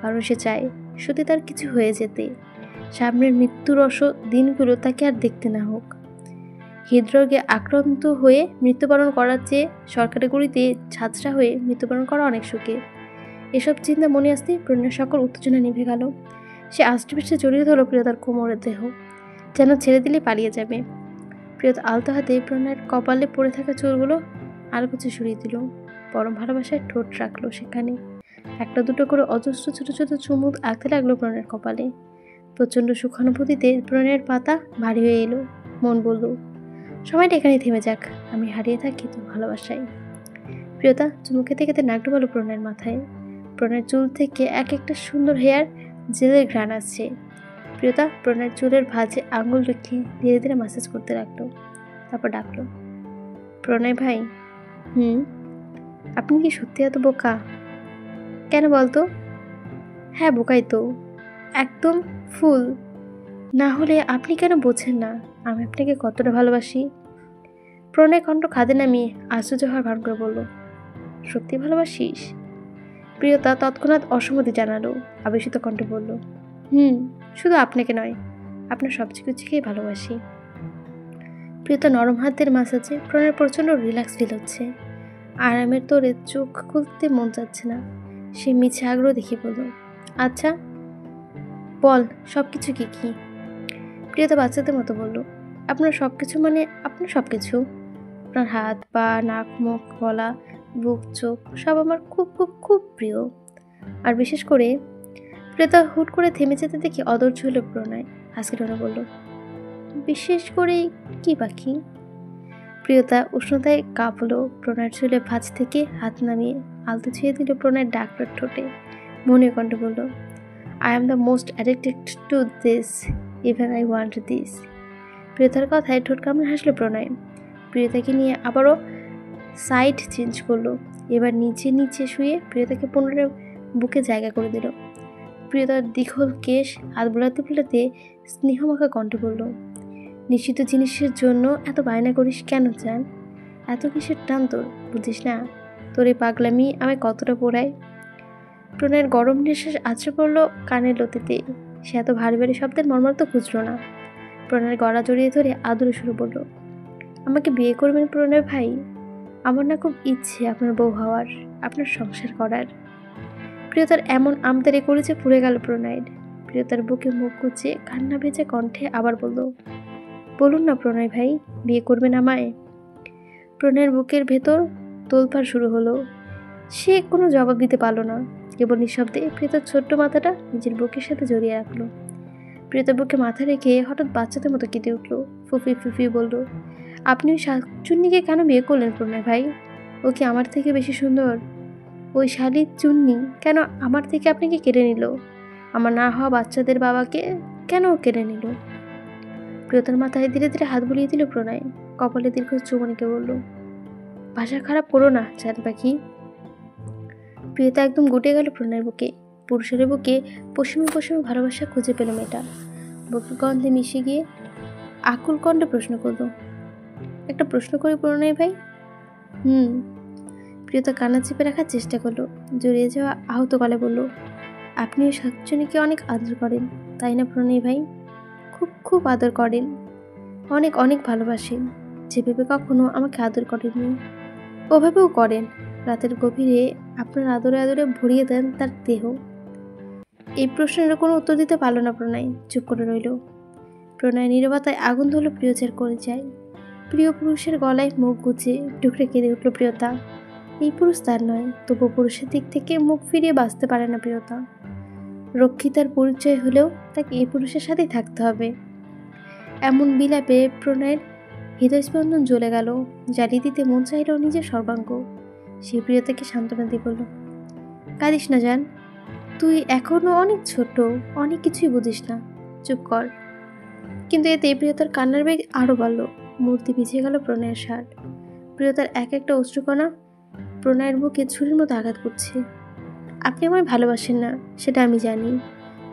কারণ সে চায় সত্যি তার কিছু হয়ে যেতে। সামনের মৃত্যুরস দিনগুলো তাকে আর দেখতে না হোক। হৃদরোগে আক্রান্ত হয়ে মৃত্যুবরণ করার চেয়ে সরকারি গুলিতে ঝাঁঝরা হয়ে মৃত্যুবরণ করা অনেক সুখে। এসব চিন্তা মনে আসতেই প্রণয়ের সকল উত্তেজনা নিভে গেল। সে আষ্টেপৃষ্টে জড়িয়ে ধরল প্রিয়তার কোমরের দেহ, যেন ছেড়ে দিলে পালিয়ে যাবে। প্রিয়তা আলতো হাতে প্রণয়ের কপালে পড়ে থাকা চুলগুলো আলগোছে সরিয়ে দিল। পরম ভালোবাসায় ঠোঁট রাখলো সেখানে। একটা দুটো করে অজস্র ছোট ছোট চুমুক আঁকতে লাগলো প্রণয়ের কপালে। প্রচণ্ড সুখানুভূতিতে প্রণয়ের পাতা ভারী হয়ে এলো। মন বলল, সময়টা এখানে থেমে যাক, আমি হারিয়ে থাকি তোর ভালোবাসায়। প্রিয়তা চুমু খেতে খেতে নাক ডুবালো প্রণয়ের মাথায়। প্রণয়ের চুল থেকে এক একটা সুন্দর হেয়ার জেলের ঘ্রাণ আসছে। প্রিয়তা প্রণয়ের চুলের ভাঁজে আঙুল রেখে ধীরে ধীরে ম্যাসাজ করতে লাগলো। তারপর ডাকলো, প্রণয় ভাই। আপনি কি সত্যি এত বোকা? কেন বলতো? হ্যাঁ, বোকাই তো, একদম ফুল। না হলে আপনি কেন বোঝেন না আমি আপনাকে কতটা ভালোবাসি? প্রণয় কণ্ঠ খাদে নামিয়ে আশ্চর্য হওয়ার ভান করে বলল, সত্যি ভালোবাসিস? প্রিয়তা তৎক্ষণাৎ অসম্মতি জানালো। আবেশিত কণ্ঠে বলল, শুধু আপনাকে নয়, আপনার সব কিছুকেই ভালোবাসি। প্রিয়তা নরম হাতের মাসাজে প্রণয়ের প্রচণ্ড রিল্যাক্স ফিল হচ্ছে। আরামের তোরে চোখ খুলতে মন চাচ্ছে না। সে মিছে আগ্রহ দেখিয়ে বলল, আচ্ছা বল, সব কিছু কি কি? প্রিয়তা বাচ্চাদের মতো বলল, আপনার সব কিছু মানে আপনার সব কিছু। আপনার হাত, পা, নাক, মুখ, গলা, বুক, চোখ সব আমার খুব খুব খুব প্রিয়। আর বিশেষ করে। প্রিয়তা হুট করে থেমে যেতে দেখে অধৈর্য হলো প্রণয়। হাসি টেনে বলল, বিশেষ করে কি পাখি? প্রিয়তা উষ্ণতায় কাঁপলো। প্রণয়ের চুলে ভাঁজ থেকে হাত নামিয়ে আলতো ছুঁয়ে দিল প্রণয়ের ডাকর ঠোঁটে। মনে কণ্ঠে বলল, I am the most addicted to this, even I want this. প্রিয়তার কথায় ঠোঁট কামড়ে হাসলো প্রণয়। প্রিয়তাকে নিয়ে আবারও সাইড চেঞ্জ করলো। এবার নিচে নিচে শুয়ে প্রিয়তাকে পুনরায় বুকে জায়গা করে দিল। প্রিয়তার দীঘল কেশ হাত বোলাতে বোলাতে স্নেহমাখা কণ্ঠে বলল, নিশ্চিত জিনিসের জন্য এত বায়না করিস কেন চান? এত কিসের টান তোর, বুঝিস না তোর এই পাগলামি আমায় কতটা পোড়ায়? প্রণয়ের গরম নিঃশ্বাস আছড়ে পড়লো কানের লতিতে। সে এত ভারী ভারী শব্দের মর্মার্থ খুঁজলো না। প্রণয়ের গলা জড়িয়ে ধরে আদরে শুরু বলল, আমাকে বিয়ে করবেন প্রণয় ভাই? আমার না খুব ইচ্ছে আপনার বউ হওয়ার, আপনার সংসার করার। প্রিয়তার এমন আমদারি করেছে পুড়ে গেল প্রণয়ের। প্রিয়তার বুকে মুখ গুছিয়ে কান্না ভেজে কণ্ঠে আবার বলল, বলুন না প্রণয় ভাই, বিয়ে করবেন আমায়? প্রণয়ের বুকের ভেতর তোলপাড় শুরু হলো। সে কোনো জবাব দিতে পারল না। কেবল নিঃশব্দে প্রিয়তার ছোট্ট মাথাটা নিজের বুকের সাথে জড়িয়ে রাখলো। প্রিয়তার বুকে মাথা রেখে হঠাৎ বাচ্চাদের মতো কেঁদে উঠল। ফুফি ফুফি বলল, আপনি ওই শাকচুন্নিকে কেন বিয়ে করলেন প্রণয় ভাই? ও কি আমার থেকে বেশি সুন্দর? ওই শালির চুন্নি কেন আমার থেকে আপনাকে কেড়ে নিল? আমার না হওয়া বাচ্চাদের বাবাকে কেন কেড়ে নিল? প্রিয়তার মাথায় ধীরে ধীরে হাত বুলিয়ে দিল প্রণয়। কপালে দীর্ঘ চুমনিকে বলল, ভাষা খারাপ করো না চাঁদ পাখি। প্রিয়তা একদম গুটে গেল প্রণয়ের বুকে। পুরুষের বুকে পশ্চিমে পশ্চিমে ভালোবাসা খুঁজে পেল মেয়েটা। বুকের গন্ধে মিশে গিয়ে আকুল কণ্ঠে প্রশ্ন করল, একটা প্রশ্ন করি প্রণয় ভাই? প্রিয়তা কান্না চেপে রাখার চেষ্টা করলো। জড়িয়ে যাওয়া আহত গলায় বলল, আপনি ওই শাকচুনিকে অনেক আদর করেন তাই না প্রণয় ভাই? খুব খুব আদর করেন, অনেক অনেক ভালোবাসেন। যেভাবে কখনো আমাকে আদর করেননি ওভাবেও করেন। রাতের গভীরে আপনার আদরে আদরে ভরিয়ে দেন তার দেহ। এই প্রশ্নের কোনো উত্তর দিতে পারল না প্রণয়, চুপ করে রইল। প্রণয় নীরবতায় আগুন ধরল প্রিয়তার করে যায়। প্রিয় পুরুষের গলায় মুখ গুজে টুকরে কেঁদে উঠল প্রিয়তা। এই পুরুষ তার নয়, তবু পুরুষের দিক থেকে মুখ ফিরিয়ে বাঁচতে পারে না প্রিয়তা। রক্ষিতার পরিচয় হলেও তাকে এই পুরুষের সাথেই থাকতে হবে। এমন বিলাপে প্রণয়ের হৃদয়স্পন্দন জ্বলে গেল। জ্বালিয়ে দিতে মন চাইল নিজের সর্বাঙ্গ। সে প্রিয়তাকে সান্ত্বনা দিয়ে বলল, কাঁদিস না জান, তুই এখনো অনেক ছোট, অনেক কিছুই বুঝিস না, চুপ কর। কিন্তু এতে প্রিয়তার কান্নার বেগ আরও বাড়ল। মূর্তি পিছিয়ে গেল প্রণয়ের শার্ট। প্রিয়তার এক একটা অশ্রুকণা প্রণয়ের বুকে ছুরির মতো আঘাত করছে। আপনি আমায় ভালোবাসেন না সেটা আমি জানি,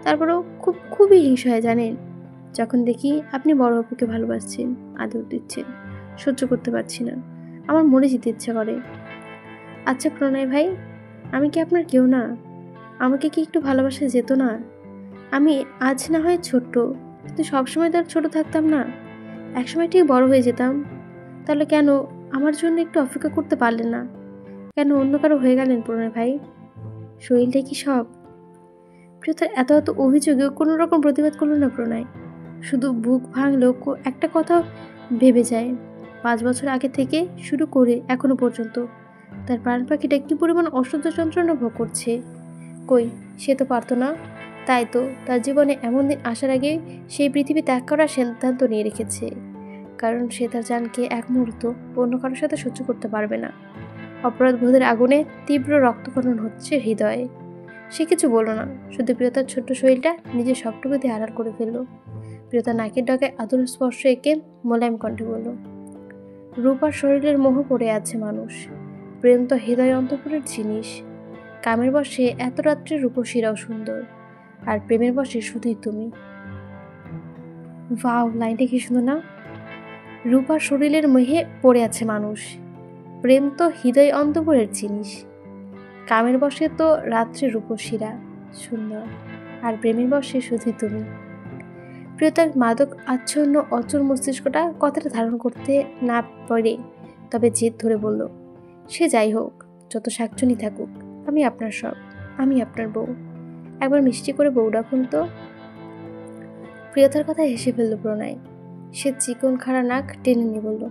তারপরেও খুব খুবই হিংস হয় জানেন। যখন দেখি আপনি বড় অপুকে ভালোবাসছেন, আদর দিচ্ছেন, সহ্য করতে পারছি না, আমার মরে যেতে ইচ্ছা করে। আচ্ছা প্রণয় ভাই, আমি কি আপনার কেউ না? আমাকে কি একটু ভালোবাসা যেত না? আমি আজ না হয় ছোট্ট, কিন্তু সবসময় তো আর ছোট থাকতাম না, একসময় ঠিক বড় হয়ে যেতাম। তাহলে কেন আমার জন্য একটু অপেক্ষা করতে পারলেন না? কেন অন্য কারো হয়ে গেলেন প্রণয় ভাই? শরীরটাই কি সব? প্রিয়তার এত এত অভিযোগেও কোনো রকম প্রতিবাদ করলো না প্রণয়। শুধু বুক ভাঙলেও একটা কথা ভেবে যায়, 5 বছর আগে থেকে শুরু করে এখনো পর্যন্ত তার প্রাণ পাখিটা কি পরিমাণ অসহ্য যন্ত্রণা ভোগ করছে। কই, সে তো পারতো না। তাই তো তার জীবনে এমন দিন আসার আগে সেই পৃথিবী ত্যাগ করার সিদ্ধান্ত নিয়ে রেখেছে, কারণ সে তার জানকে এক মুহূর্ত অন্য কারোর সাথে সহ্য করতে পারবে না। অপরাধ বোধের আগুনে তীব্র রক্তক্ষরণ হচ্ছে হৃদয়ে। সে কিছু বলল না, শুধু প্রিয়তার ছোট্ট শরীরটা নিজের সবটুকু দিয়ে আড়াল করে ফেলল। প্রিয়তা নাকের ডগায় আদর স্পর্শ এঁকে মোলায়েম কণ্ঠে বলল, রূপার শরীরের মোহ পড়ে আছে মানুষ, প্রেম তো হৃদয় অন্তঃপুরের জিনিস। কামের বশে এত রাত্রে রূপসীরাও সুন্দর, আর প্রেমের বশে শুধুই তুমি। ওয়াও, লাইনটা কি সুন্দর না? রূপার শরীরের মোহে পড়ে আছে মানুষ, প্রেম তো হৃদয় অন্তঃপুরের জিনিস। কামের বশে তো রাত্রে রূপসীরা সুন্দর, আর প্রেমের বশে শুধুই তুমি। প্রিয়তার মাদক আচ্ছন্ন অচল মস্তিষ্কটা কথাটা ধারণ করতে না পারে, তবে জেদ ধরে বলল, সে যাই হোক, যত শাকচুনি থাকুক, আমি আপনার সব, আমি আপনার বউ। একবার মিষ্টি করে বউ ডাকুন তো। প্রিয়তার কথা হেসে ফেলল প্রণয়। সে চিকন খাড়া নাক টেনে নিয়ে বলল,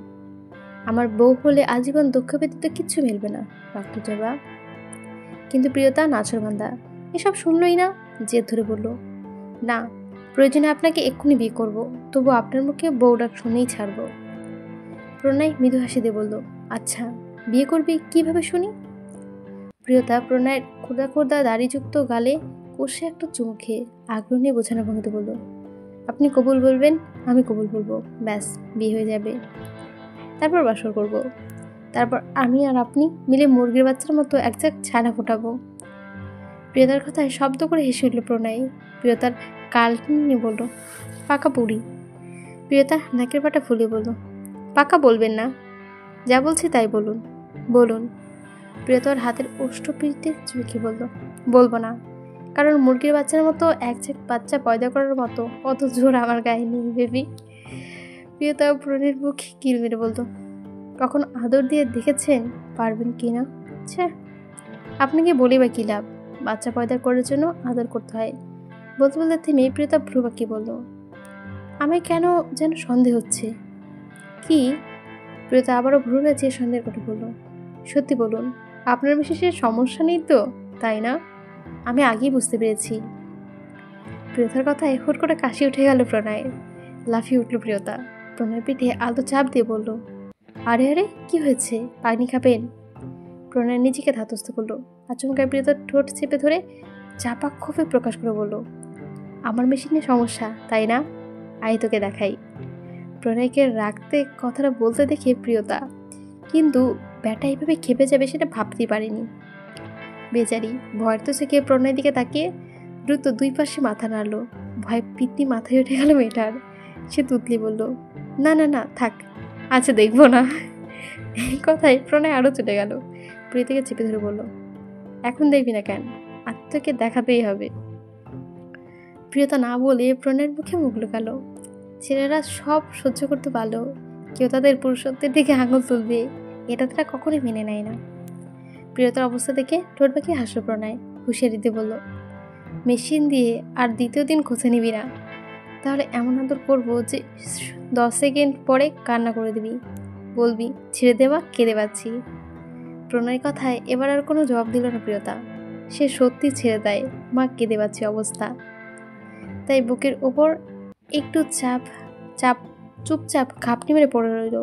আমার বউ হলে আজীবন দুঃখ ব্যতীত কিচ্ছু মিলবে না রক্ত জবা। কিন্তু প্রিয়তা নাছরবান্দা এসব শুনলই না, জেদ ধরে বলল, না, প্রয়োজনে আপনাকে এক্ষুনি বিয়ে করব, তবু আপনার মুখে বউ ডাক শুনেই ছাড়ব। প্রণয় মৃদু হাসি দিয়ে বলল, আচ্ছা, বিয়ে করবি কিভাবে শুনি? প্রিয়তা প্রণয়ের খোদা খোদা দাড়িযুক্ত গালে কষে একটা চুমু খেয়ে আগ্রহ নিয়ে বোঝানো ভঙ্গিতে বলল, আপনি কবুল বলবেন, আমি কবুল বলবো, ব্যাস বিয়ে হয়ে যাবে। তারপর বাসর করব, তারপর আমি আর আপনি মিলে মুরগির বাচ্চার মতো এক ঝাঁক ছানা ফোটাবো। প্রিয়তার কথায় শব্দ করে হেসে উঠল প্রণয়। প্রিয়তার কাল নিয়ে বলল, পাকা বুড়ি। প্রিয়তা নাকের পাটা ফুলিয়ে বলল, পাকা বলবেন না, যা বলছি তাই বলুন, বলুন। প্রিয়তার হাতের ওষ্ঠপিঠে চুমকি বলল, বলবো না, কারণ মুরগির বাচ্চার মতো এক ঝাঁক বাচ্চা পয়দা করার মতো অত জোর আমার গায়ে নেই বেবি। প্রিয়তা প্রণয়ের মুখে কিল মেরে বলল, কখনো আদর দিয়ে দেখেছেন পারবেন কি না? আচ্ছা, আপনাকে বলি বা কি লাভ, বাচ্চা পয়দা করার জন্য আদর করতে হয়। বলতে বলতে থেমে প্রিয়তা ভ্রু বাঁকিয়ে বলল, আমি কেন যেন সন্দেহ হচ্ছে। কি? প্রিয়তা আবারও ভ্রু নাচিয়ে সন্দেহের কথা বলল, সত্যি বলুন, আপনার বিশেষের সমস্যা নেই তো, তাই না? আমি আগেই বুঝতে পেরেছি। প্রিয়তার কথায় হুট করে কাশি উঠে গেল প্রণয়ের। লাফিয়ে উঠল প্রিয়তা, প্রণয়ের পিঠে আলতো চাপ দিয়ে বলল, আরে আরে, কি হয়েছে, পানি খাবেন? প্রণয় নিজেকে ধাতস্থ করলো। আচমকা প্রিয়তার ঠোঁট চেপে ধরে চাপা ক্ষোভে প্রকাশ করে বলল, আমার মেশিনে সমস্যা তাই না? আই তোকে দেখাই। প্রণয়কে রাখতে কথাটা বলতে দেখে প্রিয়তা কিন্তু ব্যাটা এইভাবে খেপে যাবে সেটা ভাবতেই পারেনি। বেচারি ভয়ের তো সে প্রণয়ের দিকে তাকিয়ে দ্রুত দুই পাশে মাথা নাড়ল। ভয় পিত্তি মাথায় উঠে গেল মেয়েটার। সে তুতলি বলল, না না না, থাক, আচ্ছা দেখবো না। এই কথায় প্রণয় আরও চলে গেল। প্রিয়তাকে চেপে ধরে বলল, এখন দেখবি না কেন, আত্মাকে দেখাতেই হবে। প্রিয়তা না বলে প্রণয়ের মুখে মুখ লুকালো। ছেলেরা সব সহ্য করতে পারলো, কেউ তাদের পুরুষত্বের দিকে আঙুল তুলবে এটা তারা কখনোই মেনে নেয় না। প্রিয়তার অবস্থা দেখে ঠোঁট পাকিয়ে হাসল প্রণয়। হুঁশিয়ারি দিয়ে বলল, মেশিন দিয়ে আর দ্বিতীয় দিন খোঁজে নিবি না, তাহলে এমন আদর করবো যে 10 সেকেন্ড পরে কান্না করে দিবি, বলবি ছেড়ে দেওয়া, কেঁদে পাচ্ছি। প্রণয়ের কথায় এবার আর কোনো জবাব দিল না প্রিয়তা। সে সত্যি ছেড়ে দেয়, মা কেঁদে পাচ্ছে অবস্থা। তাই বুকের ওপর একটু চুপচাপ খাপটি মেরে পড়ে রইল।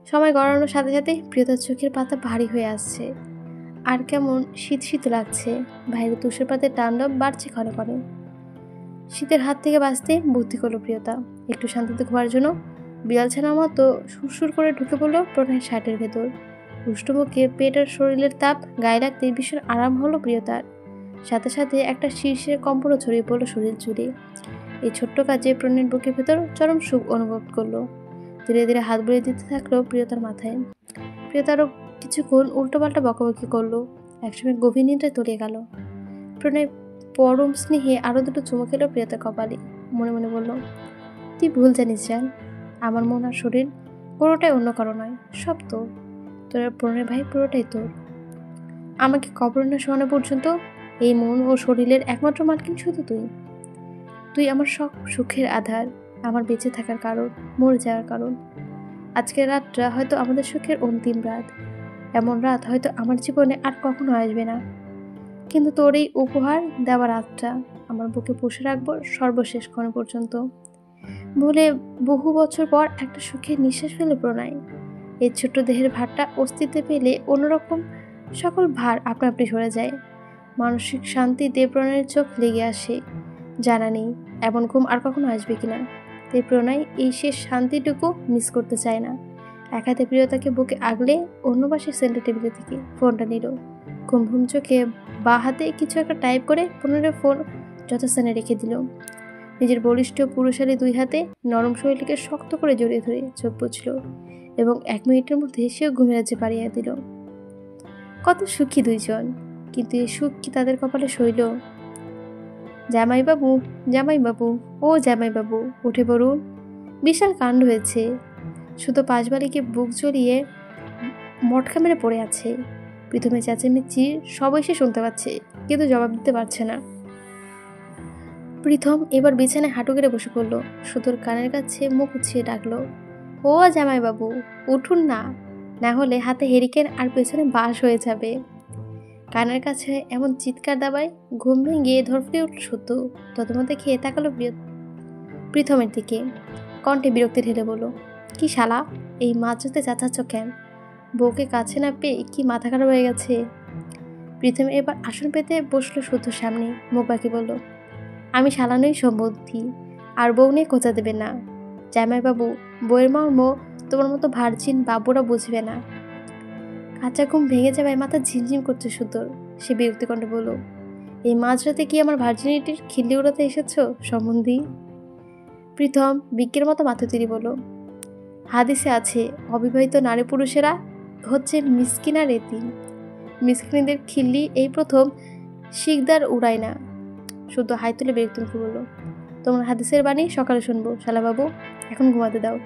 সময় গড়ানোর সাথে সাথে প্রিয়তার চোখের পাতা ভারী হয়ে আসছে, আর কেমন শীত শীত লাগছে। বাইরে তুষারপাতের তাণ্ডব বাড়ছে ক্ষণে ক্ষণে। শীতের হাত থেকে বাঁচতে বুদ্ধি করলো প্রিয়তা। একটু শান্তিতে ঘুমার জন্য বিড়াল ছানার মতো সুরসুর করে ঢুকে পড়লো প্রণয়ের শার্টের ভেতর। উষ্ণমুখে পেট আর শরীরের তাপ গায়ে রাখতে ভীষণ আরাম হলো প্রিয়তার। সাথে সাথে একটা শীর্ষের কম্পনও ছড়িয়ে পড়লো শরীর জুড়ে। এই ছোট্ট কাজে প্রণয়ের বুকের ভেতর চরম সুখ অনুভব করলো। ধীরে ধীরে হাত বুলিয়ে দিতে থাকলো প্রিয়তার মাথায়। প্রিয়তারও কিছুক্ষণ উল্টোপাল্টা বকাবকি করলো। একসময় গভীর নিদ্রায় তলিয়ে গেল। প্রণয় পরম স্নেহে আরো দুটো চুমু খেলো প্রিয়তার কপালে। মনে মনে বলল, তুই ভুল জানিস জান, আমার মন আর শরীর পুরোটাই অন্য কারো নয়, সব তোর। তোর আর প্রণয় ভাই পুরোটাই তোর। আমাকে কবর না শোয়ানো পর্যন্ত এই মন ও শরীরের একমাত্র মালকিন শুধু তুই। তুই আমার সব সুখের আধার, আমার বেঁচে থাকার কারণ, মরে যাওয়ার কারণ। আজকের রাতটা হয়তো আমাদের সুখের অন্তিম রাত। এমন রাত হয়তো আমার জীবনে আর কখনো আসবে না, কিন্তু তোর এই উপহার দেওয়া রাতটা আমার বুকে পুষে রাখবো সর্বশেষ ক্ষণ পর্যন্ত। বলে বহু বছর পর একটা সুখের নিঃশ্বাস ফেলে প্রণয়। এই ছোট্ট দেহের ভারটা অস্তিত্বে পেলে অন্যরকম সকল ভার আপনা আপনি সরে যায়। মানসিক শান্তিতে প্রণয়ের চোখ লেগে আসে। জানা নেই এমন ঘুম আর কখনো আসবে কিনা। তাই প্রণয় এই শেষ শান্তিটুকু মিস করতে চায় না। এক হাতে প্রিয়তাকে বুকে আগলে অন্য পাশে সেন্টার টেবিলে থেকে ফোনটা নিল। ঘুম ঘুম চোখে বা হাতে কিছু একটা টাইপ করে প্রণয়ের ফোন যথাস্থানে রেখে দিল। নিজের বলিষ্ঠ পুরুষালী দুই হাতে নরম শরীরটিকে শক্ত করে জড়িয়ে ধরে চোখ বুঝল এবং 1 মিনিটের মধ্যে সেও ঘুমের রাজ্যে পাড়িয়ে দিল। কত সুখী দুইজন, কিন্তু এই সুখ কি তাদের কপালে সইল? জামাইবাবু, জামাইবাবু, ও জামাইবাবু, উঠে পড়ুন। বিশাল কাণ্ড হয়েছে। শুধু পাশবালিকে বুক জড়িয়ে মটকা মেরে পড়ে আছে। প্রথমে চেঁচামেচি সবাই সে শুনতে পাচ্ছে, কিন্তু জবাব দিতে পারছে না। প্রথম এবার বিছানায় হাঁটু গেড়ে বসে পড়ল। সুতোর কানের কাছে মুখ উছিয়ে ডাকলো, ও জামাইবাবু, উঠুন না, না হলে হাতে হেরিকেন আর পেছনে বাঁশ হয়ে যাবে। কানের কাছে এমন চিৎকার দাবায় ঘুম ভেঙে ধরফড়ে উঠল সত্য। তদমধ্যে খেয়ে তাকালো প্রথমের দিকে। কণ্ঠে বিরক্তি ঢেলে বলল, কি শালা, এই মাঝরাতে চেঁচাচ্ছ কেন? বউকে কাছে না পেয়ে কি মাথা খারাপ হয়ে গেছে? প্রথমে এবার আসন পেতে বসলো সত্যর সামনে। মুখ বাকি বলল, আমি শালানোই সম্বন্ধী, আর বউ নিয়ে খোঁচা দেবে না। জামাইবাবু, বউয়ের মর্ম তোমার মতো ভার্জিন বাবুরা বুঝবে না। কাঁচা ঘুম ভেঙে যাওয়ায় মাথা ঝিমঝিম করছে সুতোর। সে বিরক্তি কণ্ঠে বলল, এই মাঝরাতে কি আমার ভার্জিনিটির খিল্লি উড়াতে এসেছ সম্বন্ধী? প্রথম বিজ্ঞের মতো মাথা তুলি বলল, হাদিসে আছে অবিবাহিত নারী পুরুষেরা হচ্ছে মিসকিন আর এতিম। মিসকিনদের খিল্লি এই প্রথম শিকদার উড়ায় না। শুদ্ধ হাই তুলে বিরক্তি মুখে বলল, তোমার হাদিসের বাণী সকালে শুনবো শালাবাবু, এখন ঘুমাতে দাও।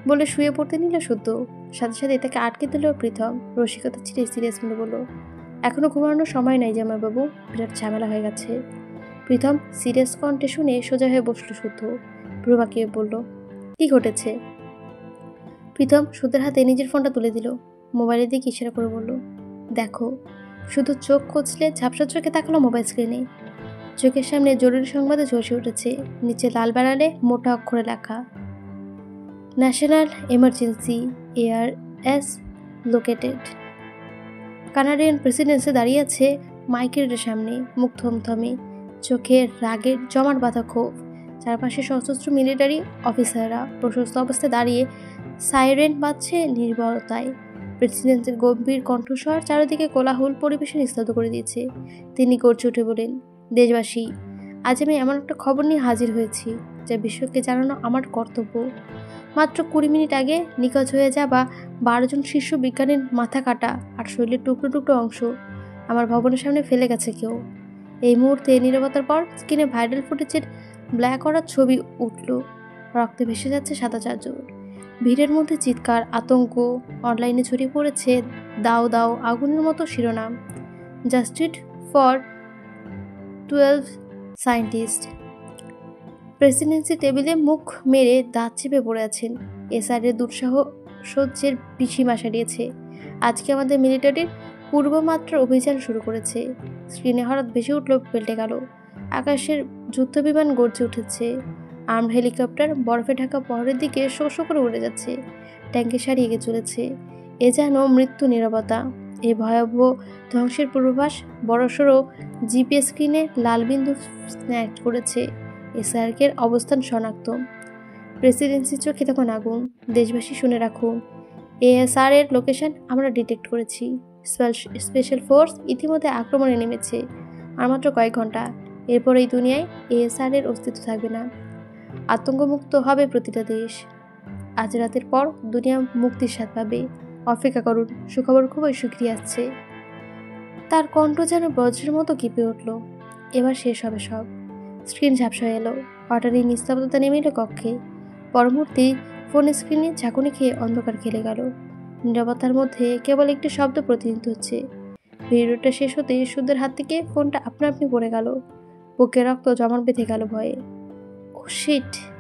বলে শুয়ে পড়তে নিল শুদ্ধ। সাথে সাথে তাকে আটকে দিল প্রথম। রসিকতা ছিঁড়ে সিরিয়াস মনে বলল, এখনো ঘুমানোর সময় নাই জামাইবাবু, বিরাট ঝামেলা হয়ে গেছে। প্রথম সিরিয়াস কণ্ঠে শুনে সোজা হয়ে বসলো শুদ্ধ। প্রভাকে বলল, কি ঘটেছে? প্রথম শুদ্ধের হাতে নিজের ফোনটা তুলে দিল। মোবাইলের দিকে ইশারা করে বলল, দেখো। শুধু চোখ কচলে ঝাপসা চোখে তাকালো মোবাইল স্ক্রিনে। চোখের সামনে জরুরি সংবাদে ঝলসে উঠেছে। নিচে লাল ব্যানারে মোটা অক্ষরে লেখা, national emergency, air S located. Canadian Presidency দাঁড়িয়ে আছে মাইকের সামনে, মুখ থমথমে, চোখে রাগের জমাট বাঁধা ক্ষোভ। চারপাশে সশস্ত্র মিলিটারি অফিসাররা প্রশস্ত অবস্থায় দাঁড়িয়ে সাইরেন বাজছে নির্ভরতায়। প্রেসিডেন্টের গম্ভীর কণ্ঠস্বর চারিদিকে কোলাহল পরিবেশে নিস্তব্ধ করে দিয়েছে। তিনি গর্জে উঠে বলেন, দেশবাসী, আজ আমি এমন একটা খবর নিয়ে হাজির হয়েছি যা বিশ্বকে জানানো আমার কর্তব্য। মাত্র 20 মিনিট আগে নিখোঁজ হয়ে যাওয়া 12 জন শীর্ষ বিজ্ঞানীর মাথা কাটা আর শরীরের টুকরো টুকরো অংশ আমার ভবনের সামনে ফেলে গেছে কেউ। এই মুহূর্তে নীরবতার পর স্ক্রিনে ভাইরাল ফুটেজের ব্ল্যাক করার ছবি উঠল। রক্তে ভেসে যাচ্ছে সাদা চাদর। ভিড়ের মধ্যে চিৎকার, আতঙ্ক। অনলাইনে ছড়িয়ে পড়েছে দাও দাও আগুনের মতো শিরোনাম, জাস্টিস ফর 12 সায়েন্টিস্ট। প্রেসিডেন্সি টেবিলে মুখ মেরে দাঁত চেপে পড়ে আছেন। এসআরের দুঃসাহ সহ্যের পিসিমা সারিয়েছে। আজকে আমাদের মিলিটারির পূর্বমাত্রার অভিযান শুরু করেছে। স্ক্রিনে হঠাৎ ভেসে উঠল পেল্টে গেল। আকাশের যুদ্ধবিমান গর্জে উঠেছে। আর্মড হেলিকপ্টার বরফে ঢাকা পাহাড়ের দিকে শো শো করে উড়ে যাচ্ছে। ট্যাঙ্কে সারি এগিয়ে চলেছে। এ যেন মৃত্যু নীরবতা। এই ভয়াবহ ধ্বংসের পূর্বাভাস বড়সড় জিপিএস স্ক্রিনে লাল বিন্দু স্ন্যাক করেছে। এসআরকের অবস্থান শনাক্ত। প্রেসিডেন্সির চোখে তখন আগুন। দেশবাসী শুনে রাখুন, এএসআর এর লোকেশন আমরা ডিটেক্ট করেছি। স্পেশাল ফোর্স ইতিমধ্যে আক্রমণে নেমেছে। আর মাত্র কয়েক ঘন্টা, এরপর এই দুনিয়ায় এএসআর এর অস্তিত্ব থাকবে না। আতঙ্কমুক্ত হবে প্রতিটা দেশ। আজ রাতের পর দুনিয়া মুক্তির স্বাদ পাবে। অপেক্ষা করুন, সুখবর খুবই শীঘ্রই আসছে। তার কণ্ঠ যেন বজ্রের মতো কেঁপে উঠল। এবার শেষ হবে সব। স্ক্রিন ঝাপসা এলো। হঠাৎই নিস্তব্ধতা নেমে এলো কক্ষে। পরমুহূর্তে ফোন স্ক্রিনে ঝাঁকুনি খেয়ে অন্ধকার খেলে গেল। নীরবতার মধ্যে কেবল একটি শব্দ প্রতিধ্বনিত হচ্ছে। ভিডিওটা শেষ হতে সুদের হাত থেকে ফোনটা আপনা আপনি পড়ে গেল। বুকে রক্ত জমাট বেঁধে গেল ভয়ে। ও শিট!